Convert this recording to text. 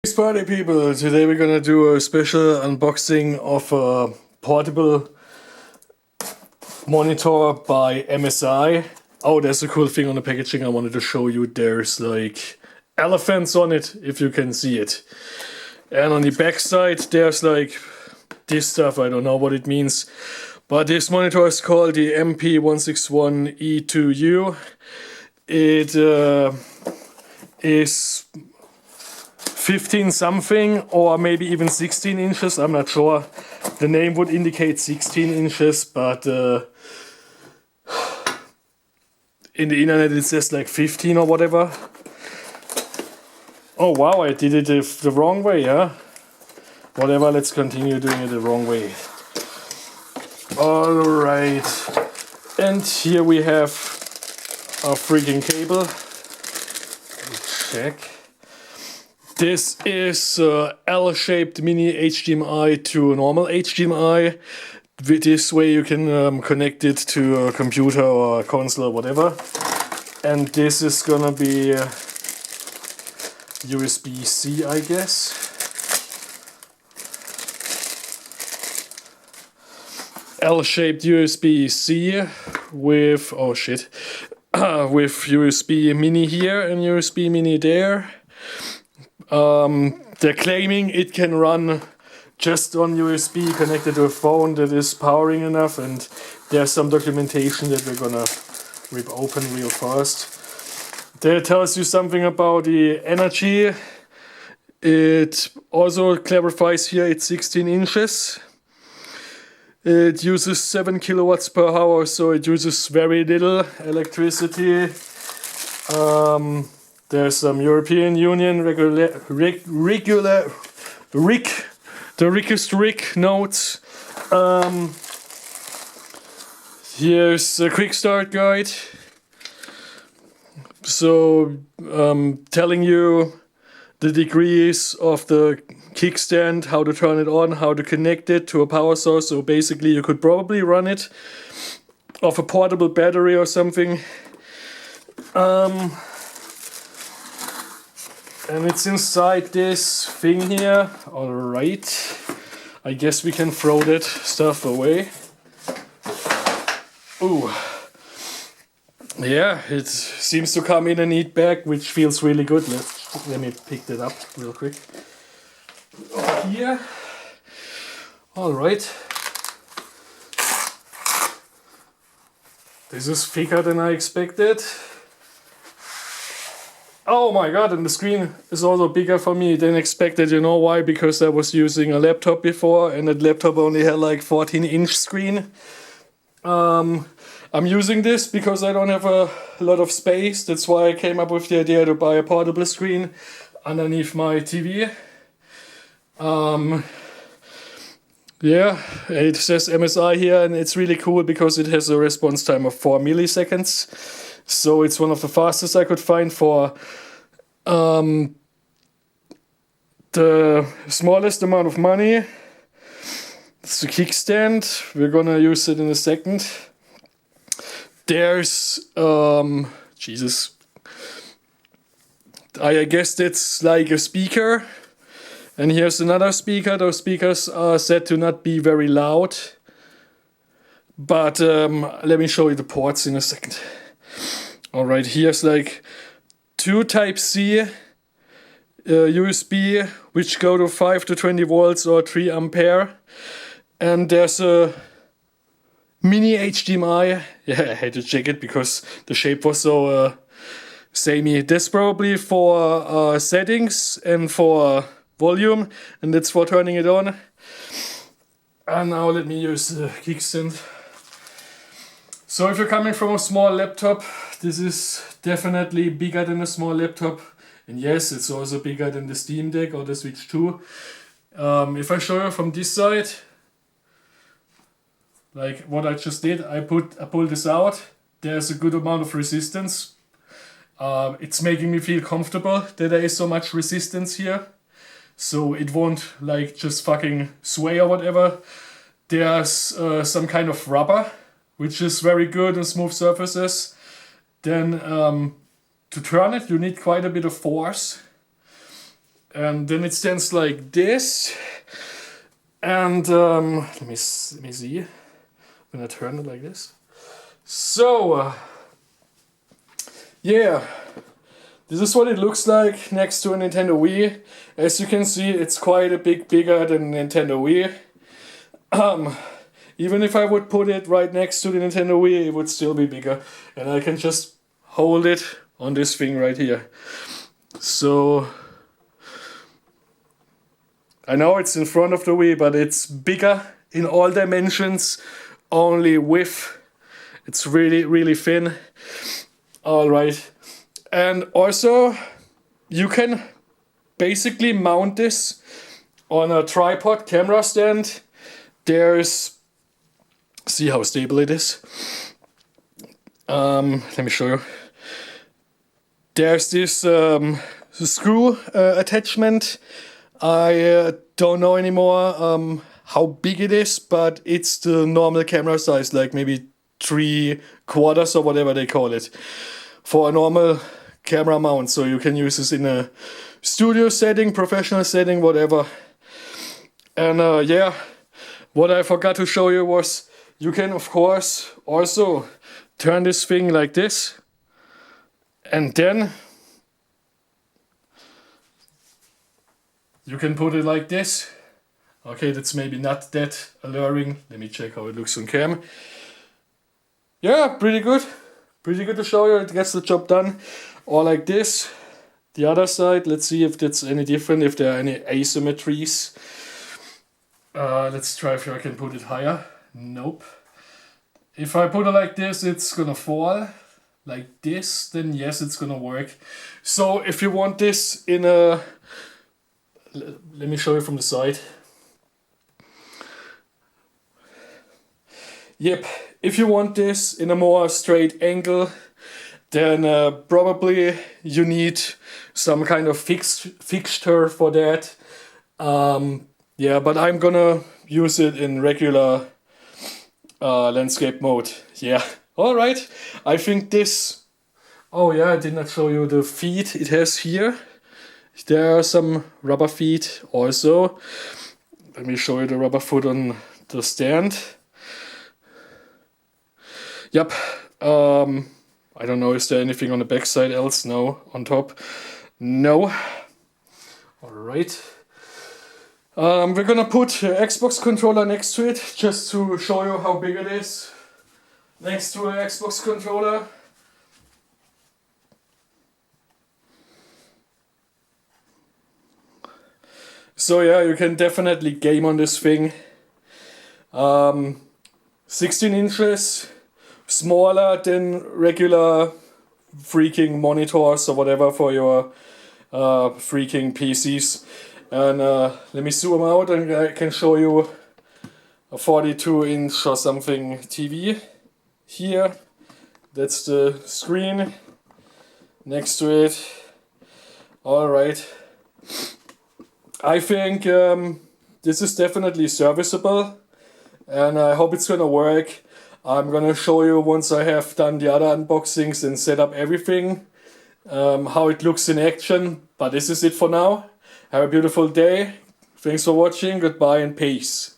Peace party people, today we're gonna do a special unboxing of a portable monitor by MSI. Oh, there's a cool thing on the packaging I wanted to show you. There's like elephants on it, if you can see it. And on the back side there's like this stuff, I don't know what it means. But this monitor is called the MP161 E2U. It is 15 something or maybe even 16 inches, I'm not sure. The name would indicate 16 inches, but in the internet it says like 15 or whatever. Oh wow, I did it the wrong way, huh? Whatever, let's continue doing it the wrong way. Alright, and here we have a freaking cable. Check. This is L-shaped mini HDMI to a normal HDMI. With this way you can connect it to a computer or a console or whatever. And this is gonna be USB-C, I guess. L-shaped USB-C with, oh shit, with USB mini here and USB mini there. They're claiming it can run just on USB connected to a phone that is powering enough, and there's some documentation that we're gonna rip open real fast. That tells you something about the energy. It also clarifies here it's 16 inches. It uses 7 kilowatts per hour, so it uses very little electricity. There's some European Union the Rickest Rick notes. Here's a quick start guide. So telling you the degrees of the kickstand, how to turn it on, how to connect it to a power source. So basically you could probably run it off a portable battery or something. And it's inside this thing here. Alright. I guess we can throw that stuff away. Ooh. Yeah, it seems to come in a neat bag, which feels really good. Let me pick that up real quick. Over here. Alright. This is thicker than I expected. Oh my god, and the screen is also bigger for me than expected. You know why? Because I was using a laptop before, and that laptop only had like 14-inch screen. I'm using this because I don't have a lot of space. That's why I came up with the idea to buy a portable screen underneath my TV. Yeah, it says MSI here, and it's really cool because it has a response time of 4 milliseconds. So it's one of the fastest I could find for the smallest amount of money. It's a kickstand. We're gonna use it in a second. There's Jesus. I guess that's like a speaker. And here's another speaker. Those speakers are said to not be very loud. But let me show you the ports in a second. Alright, here's like 2 Type-C USB, which go to 5 to 20 volts or 3 ampere. And there's a Mini HDMI. Yeah, I had to check it because the shape was so samey. That's probably for settings and for volume, and that's for turning it on. And now let me use the kickstand. So if you're coming from a small laptop, this is definitely bigger than a small laptop. And yes, it's also bigger than the Steam Deck or the Switch 2. If I show you from this side, like what I just did, I pull this out. There's a good amount of resistance. It's making me feel comfortable that there is so much resistance here. So it won't like just fucking sway or whatever. There's some kind of rubber, which is very good on smooth surfaces. Then to turn it, you need quite a bit of force. and then it stands like this. And let me see when I turn it like this. So yeah, this is what it looks like next to a Nintendo Wii. As you can see, it's quite a bit bigger than Nintendo Wii. Even if I would put it right next to the Nintendo Wii, it would still be bigger. And I can just hold it on this thing right here. So I know it's in front of the Wii, but it's bigger in all dimensions, only width. It's really, really thin. Alright. And also, you can basically mount this on a tripod camera stand. See how stable it is. Let me show you. There's this screw attachment. I don't know anymore how big it is, but it's the normal camera size, like maybe 3/4 or whatever they call it, for a normal camera mount. So you can use this in a studio setting, professional setting, whatever. And yeah, what I forgot to show you was you can of course also turn this thing like this, and then you can put it like this. Okay, that's maybe not that alluring. Let me check how it looks on cam. Yeah, pretty good. Pretty good to show you. It gets the job done. Or like this. The other side, let's see if that's any different, if there are any asymmetries. Let's try if I can put it higher. Nope. If I put it like this, it's gonna fall. Like this, then yes, it's gonna work. So if you want this in a... Let me show you from the side. Yep, if you want this in a more straight angle, then probably you need some kind of fixture for that. Yeah, but I'm gonna use it in regular landscape mode. Yeah, alright. I think this... Oh yeah, I did not show you the feet it has here. There are some rubber feet also. Let me show you the rubber foot on the stand. Yep. I don't know, is there anything on the back side else? No. On top? No. Alright. We're gonna put an Xbox controller next to it, just to show you how big it is. Next to an Xbox controller. So yeah, you can definitely game on this thing. 16 inches, smaller than regular freaking monitors or whatever for your freaking PCs. And let me zoom out and I can show you a 42-inch or something TV here. That's the screen next to it. Alright. I think this is definitely serviceable and I hope it's gonna work. I'm gonna show you once I have done the other unboxings and set up everything, how it looks in action. But this is it for now. Have a beautiful day. Thanks for watching. Goodbye and peace.